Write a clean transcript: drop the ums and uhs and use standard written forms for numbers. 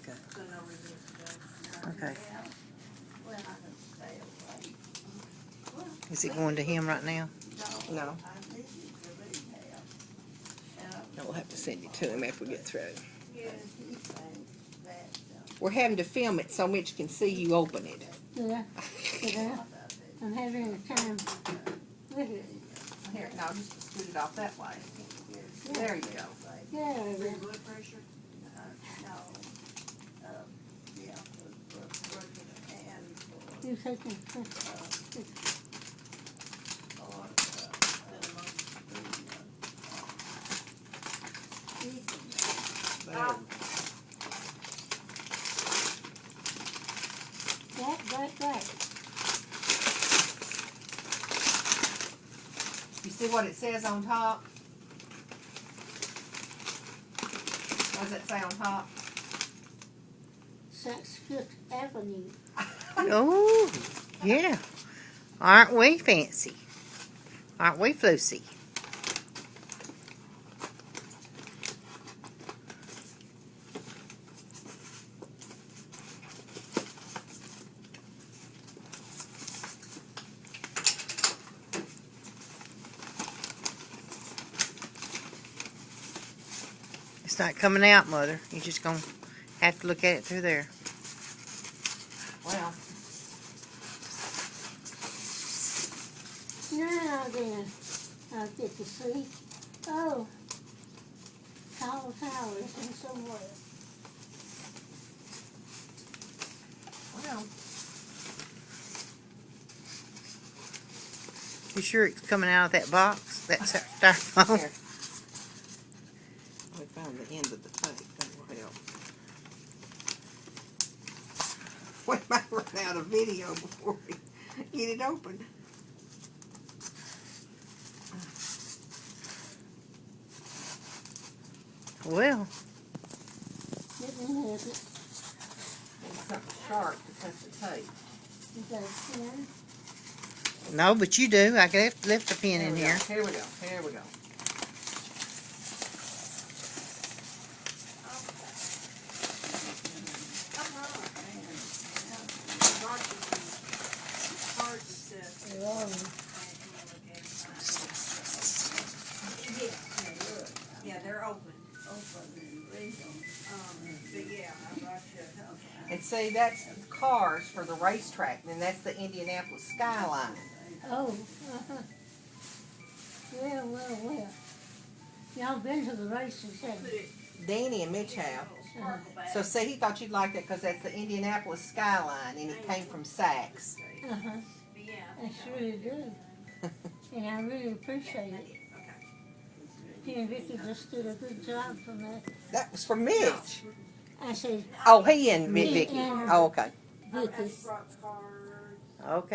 Okay. So no review today. Okay. Well, I can stay away. Well, Is it going to him right now? no, No. I need you to read that. No, we'll have to send it to him after we get through. He thinks that, We're having to film it so Mitch can see you open it. Yeah, yeah. I'm having a time with it. Here, no, just scoot it off that way. There you go. Yeah, For yeah. your blood pressure? yeah, for working and for, You taking, for, right. You see what it says on top? What does it say on top? Fifth Avenue. Oh, yeah. Aren't we fancy? Aren't we floosy? It's not coming out, Mother. You're just going to have to look at it through there. Well, Now then, I'll get to see. Oh, Tall Towers and somewhere. well, You sure it's coming out of that box? That styrofoam? here. We found the end of the tape. That will help. We might run out of video before we get it open. Well, Let me have it. Need something sharp to cut the tape. You got a pen? no, but you do. I could lift a pin in we go. here. Here we go. Here we go. Parts that yeah, they're open. But yeah, I brought you. And see, that's the cars for the racetrack, and that's the Indianapolis skyline. Oh, uh-huh. Well. Y'all been to the races, haven't you? Danny and Mitch have. So see, he thought you'd like that because that's the Indianapolis skyline, and it came from Saks. Uh-huh. Yeah. I surely do. And I really appreciate it. He and Vicky just did a good job from that. That was for Mitch. I said, Oh, he and Me Vicky. and- Oh, okay. Vicky. Brought cards. Okay.